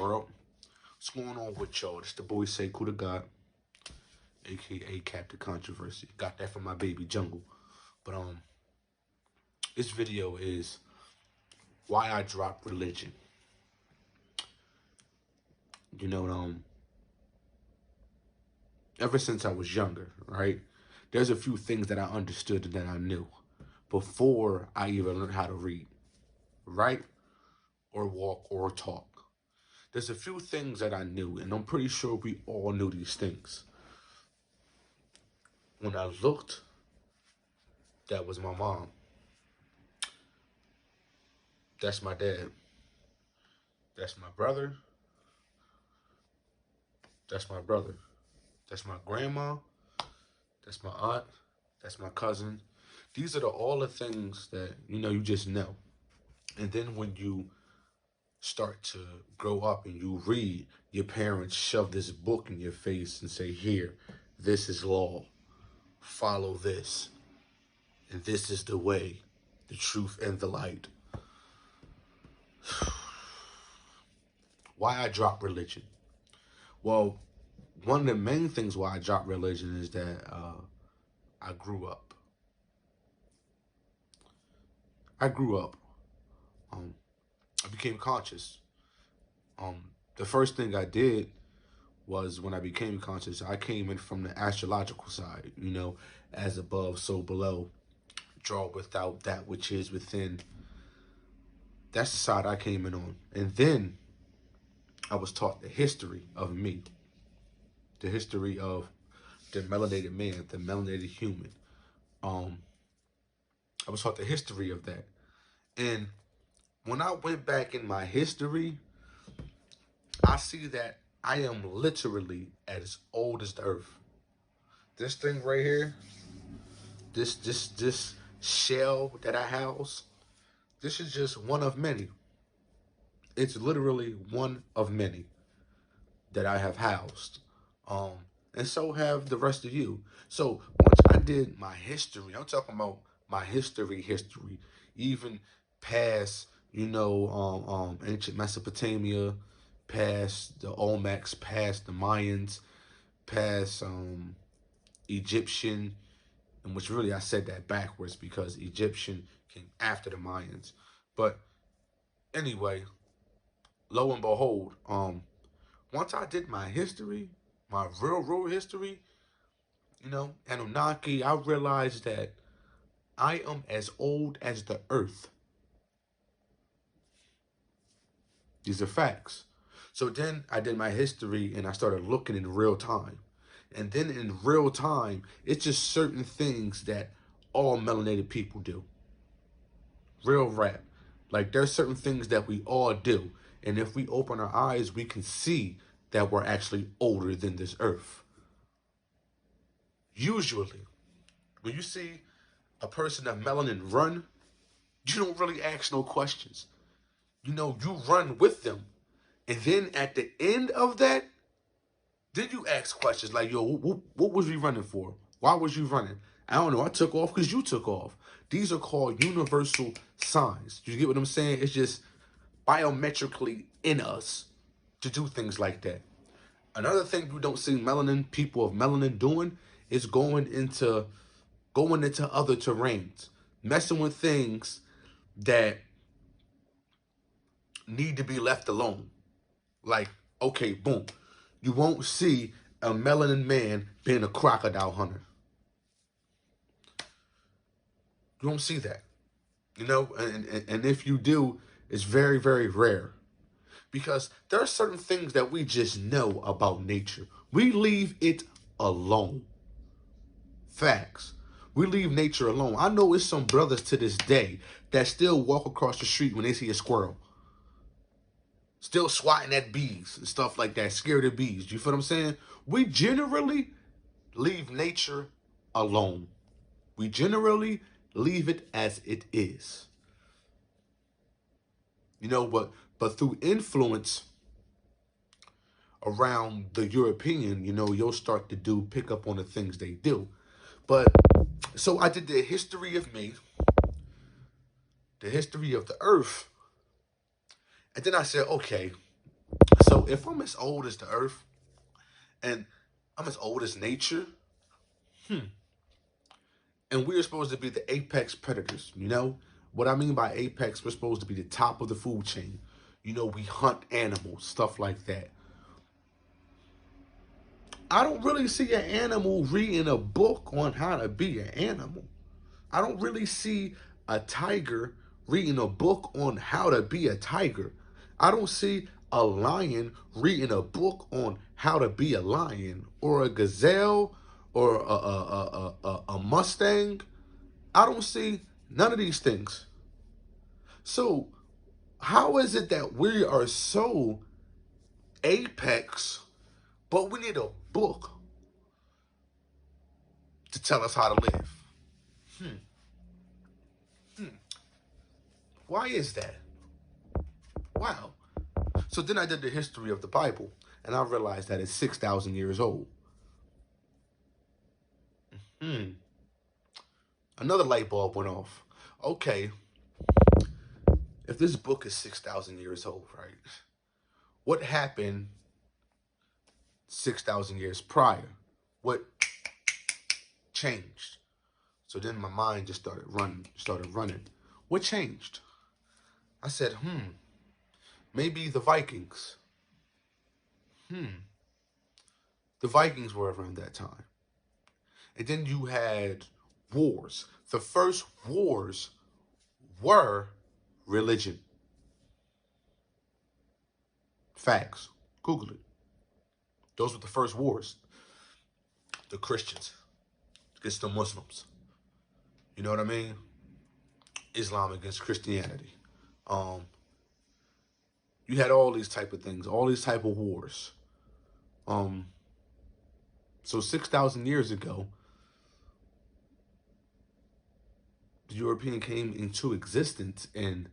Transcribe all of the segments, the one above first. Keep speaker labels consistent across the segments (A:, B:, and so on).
A: world? What's going on with y'all? It's the boy Say Coup to God, aka Captain Controversy. Got that from my baby Jungle. But this video is why I dropped religion. You know, ever since I was younger, right? There's a few things that I understood and that I knew before I even learned how to read, write, or walk, or talk. There's a few things that I knew, and I'm pretty sure we all knew these things. When I looked, that was my mom. That's my dad. That's my brother. That's my brother. That's my grandma. That's my aunt. That's my cousin. These are all the things that, you just know. And then when you start to grow up and you read, your parents shove this book in your face and say, here, this is law. Follow this. And this is the way, the truth, and the light. Why I dropped religion? Well, one of the main things why I dropped religion is that I grew up. I became conscious. The first thing I did was when I became conscious, I came in from the astrological side, as above, so below, draw without that which is within. That's the side I came in on. And then I was taught the history of me, the history of the melanated man, the melanated human. I was taught the history of that. And when I went back in my history, I see that I am literally as old as the earth. This thing right here, this shell that I house, this is just one of many. It's literally one of many that I have housed. And so have the rest of you. So once I did my history, I'm talking about my history, even past, ancient Mesopotamia, past the Olmecs, past the Mayans, past Egyptian, in which really I said that backwards because Egyptian came after the Mayans. But anyway, lo and behold, once I did my history, my real history, Anunnaki, I realized that I am as old as the earth. These are facts. So then I did my history and I started looking in real time. And then in real time, it's just certain things that all melanated people do. Real rap. Like there's certain things that we all do. And if we open our eyes, we can see that we're actually older than this earth. Usually, when you see a person of melanin run, you don't really ask no questions. You run with them. And then at the end of that, then you ask questions like, yo, what was you running for? Why was you running? I don't know. I took off because you took off. These are called universal signs. You get what I'm saying? It's just biometrically in us to do things like that. Another thing you don't see people of melanin doing is going into other terrains, messing with things that need to be left alone. Like, okay, boom. You won't see a melanin man being a crocodile hunter. You won't see that. And if you do, it's very, very rare. Because there are certain things that we just know about nature. We leave it alone. Facts. We leave nature alone. I know it's some brothers to this day that still walk across the street when they see a squirrel. Still swatting at bees and stuff like that, scared of bees. You feel what I'm saying? We generally leave nature alone. We generally leave it as it is. But through influence around the European, you'll start to pick up on the things they do. But so I did the history of me, the history of the earth. And then I said, okay, so So if I'm as old as the earth and I'm as old as nature, and we're supposed to be the apex predators, you know? What I mean by apex, we're supposed to be the top of the food chain. You know, we hunt animals, stuff like that. I don't really see an animal reading a book on how to be an animal. I don't really see a tiger reading a book on how to be a tiger. I don't see a lion reading a book on how to be a lion, or a gazelle, or a Mustang. I don't see none of these things. So, how is it that we are so apex, but we need a book to tell us how to live? Why is that? Wow. So then I did the history of the Bible, and I realized that it's 6,000 years old. Another light bulb went off. Okay, if this book is 6,000 years old, right? What happened 6,000 years prior? What changed? So then my mind just started running. What changed? I said, maybe the Vikings. The Vikings were around that time. And then you had wars. The first wars were religion. Facts. Google it. Those were the first wars. The Christians against the Muslims. You know what I mean? Islam against Christianity. You had all these type of things, all these type of wars. So 6,000 years ago, the European came into existence, and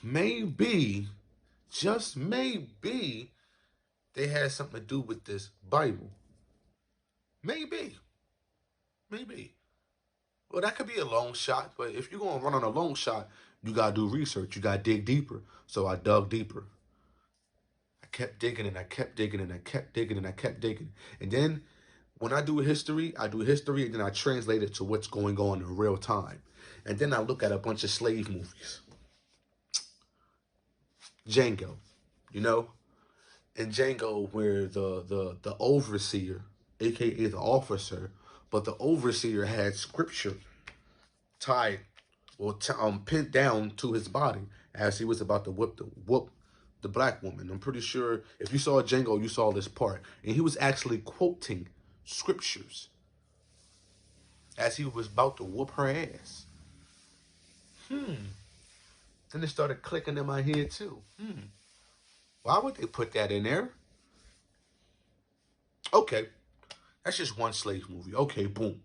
A: maybe, just maybe, they had something to do with this Bible. Maybe. Maybe. Well, that could be a long shot, but if you're going to run on a long shot, you got to do research. You got to dig deeper. So I dug deeper. I kept digging and I kept digging and I kept digging and I kept digging. And then when I do history and then I translate it to what's going on in real time. And then I look at a bunch of slave movies. Django, you know? In Django, where the overseer, aka the officer, but the overseer had scripture tied or pinned down to his body as he was about to whoop the black woman. I'm pretty sure if you saw Django, you saw this part, and he was actually quoting scriptures as he was about to whoop her ass. Then it started clicking in my head too. Why would they put that in there? Okay, that's just one slave movie. Okay, boom.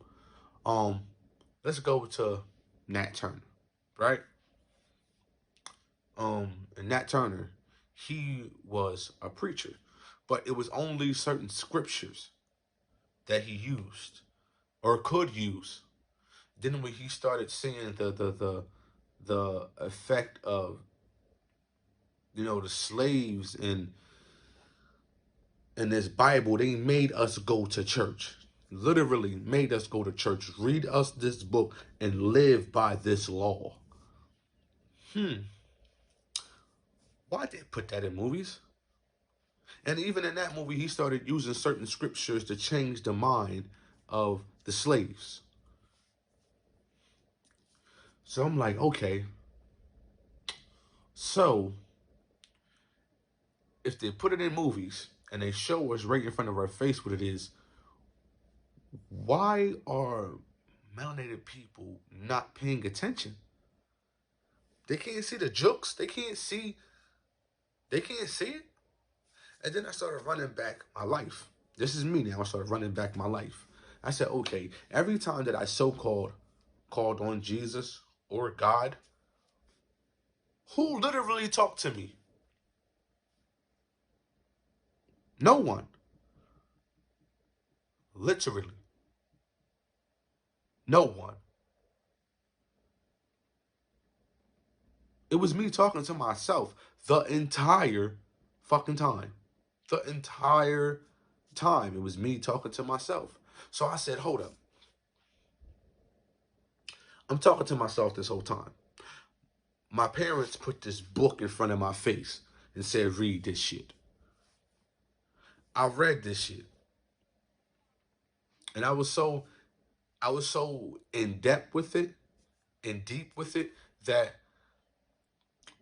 A: Let's go to Nat Turner, right? And Nat Turner, he was a preacher, but it was only certain scriptures that he used or could use. Then when he started seeing the effect of, you know, the slaves in this Bible, they made us go to church. Literally made us go to church, read us this book, and live by this law. Why did they put that in movies? And even in that movie, he started using certain scriptures to change the mind of the slaves. So I'm like, okay, so if they put it in movies and they show us right in front of our face what it is, why are melanated people not paying attention? They can't see the jokes. They can't see it. And then I started running back my life. This is me now. I started running back my life. I said, okay, every time that I so-called called on Jesus or God, who literally talked to me? No one. Literally. No one. It was me talking to myself the entire fucking time. The entire time. It was me talking to myself. So I said, hold up. I'm talking to myself this whole time. My parents put this book in front of my face and said, read this shit. I read this shit. And I was so in depth with it and deep with it that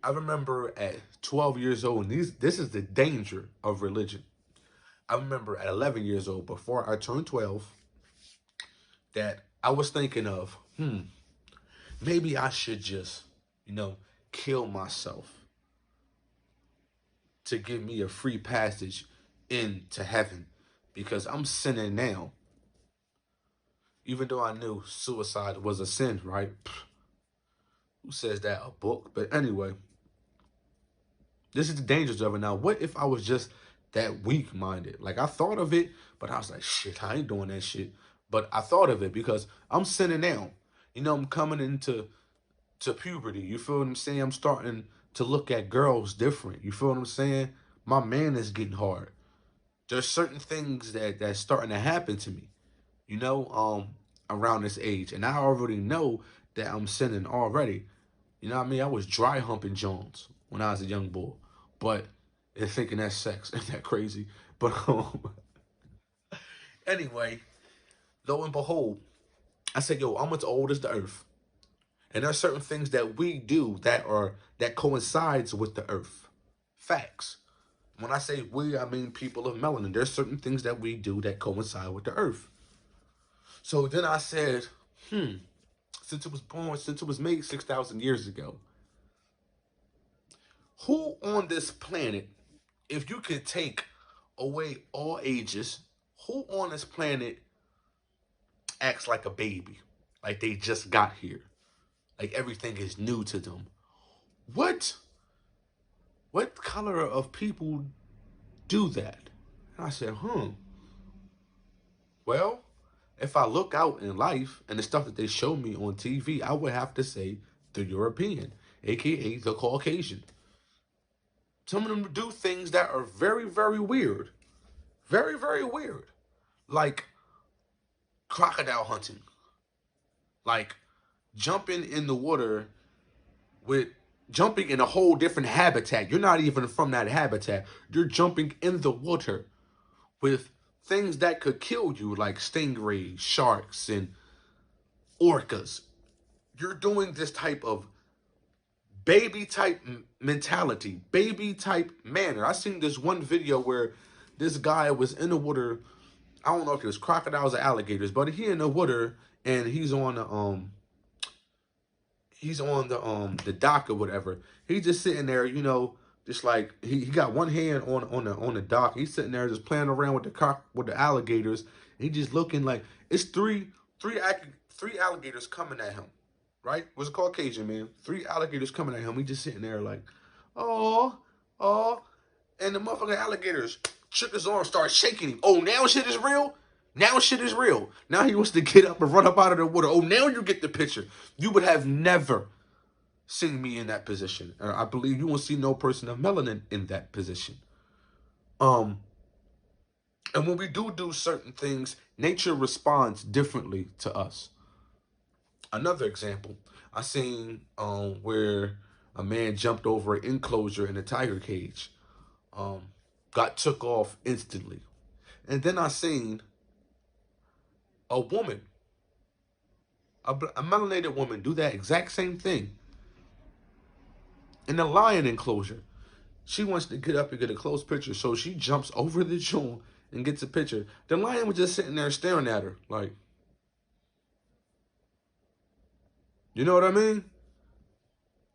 A: I remember at 12 years old, and this is the danger of religion. I remember at 11 years old, before I turned 12, that I was thinking of, maybe I should just, kill myself to give me a free passage into heaven because I'm sinning now. Even though I knew suicide was a sin, right? Who says that? A book? But anyway, this is the dangers of it. Now, what if I was just that weak-minded? Like, I thought of it, but I was like, shit, I ain't doing that shit. But I thought of it because I'm sinning now. I'm coming into puberty. You feel what I'm saying? I'm starting to look at girls different. You feel what I'm saying? My man is getting hard. There's certain things that's starting to happen to me, around this age. And I already know that I'm sinning already. You know what I mean? I was dry humping Jones when I was a young boy. But and thinking that's sex. Isn't that crazy? But anyway, lo and behold, I said, yo, I'm as old as the earth. And there are certain things that we do that coincides with the earth. Facts. When I say we, I mean people of melanin. There's certain things that we do that coincide with the earth. So then I said, since it was made 6,000 years ago, who on this planet, if you could take away all ages, who on this planet acts like a baby? Like they just got here. Like everything is new to them. What color of people do that? And I said, well, if I look out in life and the stuff that they show me on TV, I would have to say the European, aka the Caucasian. Some of them do things that are very, very weird. Very, very weird. Like crocodile hunting. Like jumping in the water with jumping in a whole different habitat. You're not even from that habitat. You're jumping in the water with things that could kill you, like stingrays, sharks, and orcas. You're doing this type of baby type mentality, baby type manner. I seen this one video where this guy was in the water. I don't know if it was crocodiles or alligators, but he in the water and he's on the dock or whatever. He's just sitting there, just like he got one hand on the dock. He's sitting there just playing around with the alligators. He just looking like it's three alligators coming at him. Right? It was a Caucasian man. 3 alligators coming at him. He just sitting there like, oh, and the motherfucking alligators shook his arm, started shaking him. Oh, now shit is real? Now shit is real. Now he wants to get up and run up out of the water. Oh, now you get the picture. You would have never seen me in that position. I believe you won't see no person of melanin in that position. And when we do certain things, nature responds differently to us. Another example, I seen where a man jumped over an enclosure in a tiger cage, got took off instantly. And then I seen a woman, a melanated woman, do that exact same thing in a lion enclosure. She wants to get up and get a close picture, so she jumps over the joint and gets a picture. The lion was just sitting there staring at her, like, you know what I mean?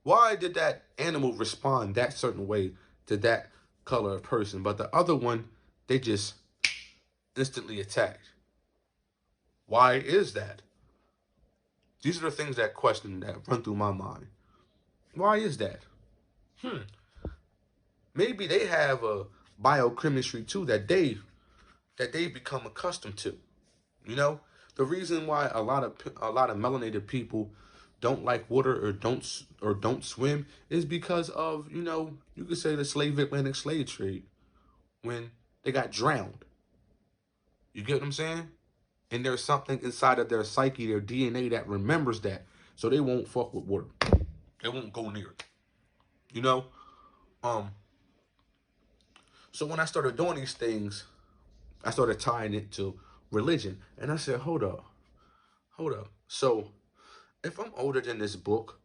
A: Why did that animal respond that certain way to that color of person, but the other one, they just instantly attacked? Why is that? These are the things that run through my mind. Why is that? Maybe they have a biochemistry too that they become accustomed to. The reason why a lot of melanated people don't like water or don't swim is because of, you know, you could say the Atlantic slave trade when they got drowned. You get what I'm saying? And there's something inside of their psyche, their DNA that remembers that. So they won't fuck with water. They won't go near it. You know? Um, so when I started doing these things, I started tying it to religion. And I said, hold up. Hold up. So if I'm older than this book,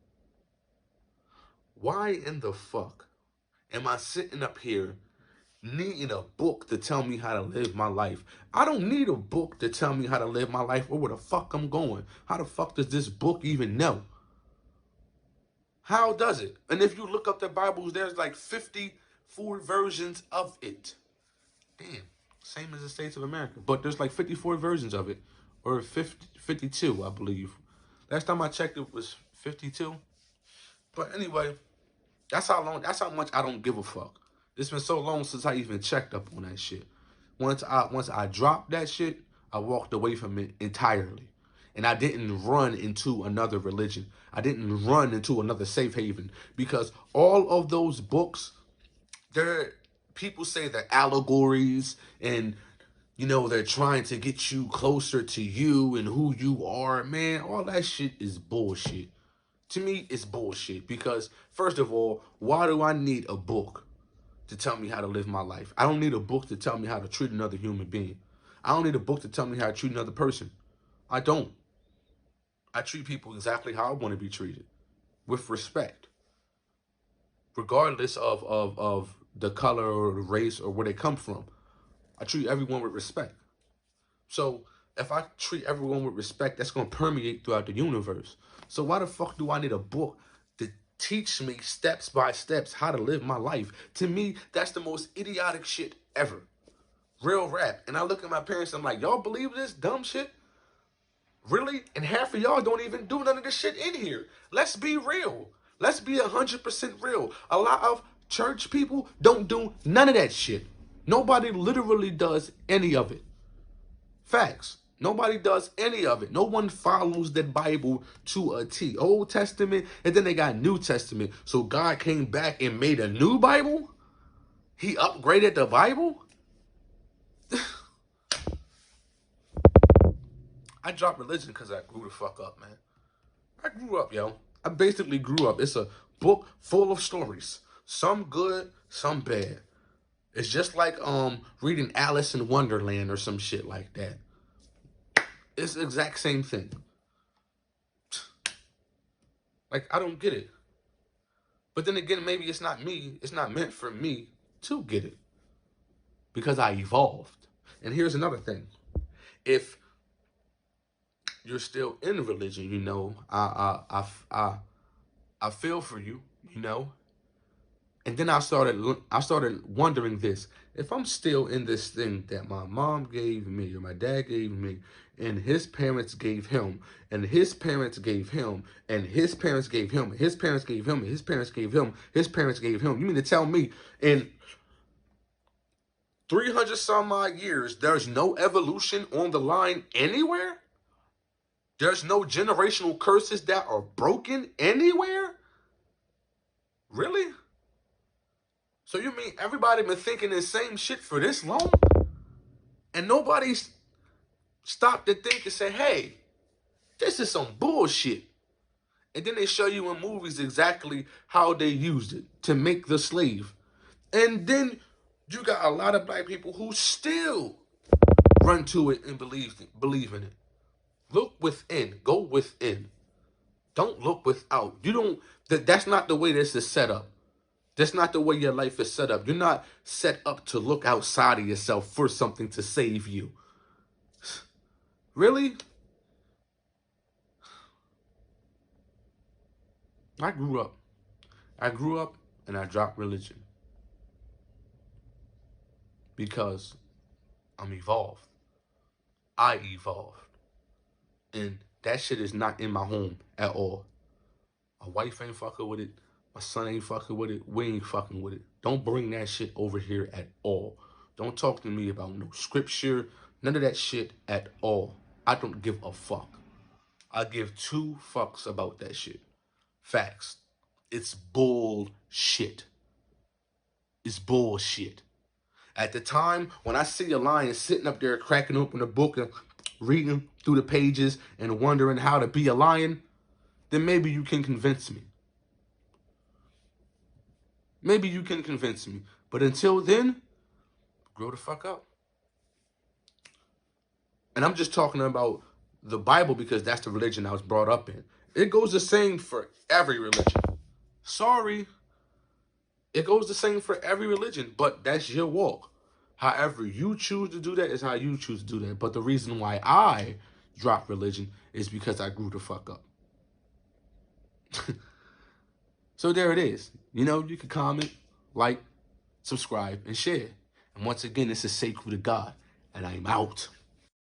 A: why in the fuck am I sitting up here needing a book to tell me how to live my life? I don't need a book to tell me how to live my life or where the fuck I'm going. How the fuck does this book even know? How does it? And if you look up the Bibles, there's like 54 versions of it. Damn, same as the States of America. But there's like 54 versions of it. Or 52, I believe. Last time I checked, it was 52. But anyway, that's how much I don't give a fuck. It's been so long since I even checked up on that shit. Once I dropped that shit, I walked away from it entirely. And I didn't run into another religion. I didn't run into another safe haven. Because all of those books, people say they're allegories and, you know, they're trying to get you closer to you and who you are. Man, all that shit is bullshit. To me, it's bullshit because, first of all, why do I need a book to tell me how to live my life? I don't need a book to tell me how to treat another human being. I don't need a book to tell me how to treat another person. I don't. I treat people exactly how I want to be treated, with respect, regardless of the color or the race or where they come from. I treat everyone with respect. So if I treat everyone with respect, that's going to permeate throughout the universe. So why the fuck do I need a book to teach me steps by steps how to live my life? To me, that's the most idiotic shit ever. Real rap. And I look at my parents, I'm like, y'all believe this dumb shit? Really? And half of y'all don't even do none of this shit in here. Let's be real. Let's be 100% real. A lot of church people don't do none of that shit. Nobody literally does any of it. Facts. Nobody does any of it. No one follows the Bible to a T. Old Testament, and then they got New Testament. So God came back and made a new Bible? He upgraded the Bible? I dropped religion because I grew the fuck up, man. I grew up, yo. I basically grew up. It's a book full of stories. Some good, some bad. It's just like reading Alice in Wonderland or some shit like that. It's the exact same thing. Like, I don't get it. But then again, maybe it's not me. It's not meant for me to get it. Because I evolved. And here's another thing. If you're still in religion, you know, I feel for you, you know. And then I started wondering this. If I'm still in this thing that my mom gave me or my dad gave me, and his parents gave him, and his parents gave him, and his parents gave him, and his parents gave him, and his parents gave him, his parents gave him. You mean to tell me in 300 some odd years, there's no evolution on the line anywhere? There's no generational curses that are broken anywhere? Really? So you mean everybody been thinking the same shit for this long? And nobody's stopped to think and say, hey, this is some bullshit. And then they show you in movies exactly how they used it to make the slave. And then you got a lot of black people who still run to it and believe in it. Look within. Go within. Don't look without. That's not the way this is set up. That's not the way your life is set up. You're not set up to look outside of yourself for something to save you. Really? I grew up. I grew up and I dropped religion. Because I'm evolved. I evolved. And that shit is not in my home at all. My wife ain't fucking with it. My son ain't fucking with it. We ain't fucking with it. Don't bring that shit over here at all. Don't talk to me about no scripture. None of that shit at all. I don't give a fuck. I give two fucks about that shit. Facts. It's bullshit. It's bullshit. At the time, when I see a lion sitting up there cracking open a book and reading through the pages and wondering how to be a lion, then maybe you can convince me. Maybe you can convince me. But until then, grow the fuck up. And I'm just talking about the Bible because that's the religion I was brought up in. It goes the same for every religion. Sorry. It goes the same for every religion, but that's your walk. However you choose to do that is how you choose to do that. But the reason why I dropped religion is because I grew the fuck up. So there it is. You know, you can comment, like, subscribe, and share. And once again, this is Sacred to God, and I'm out.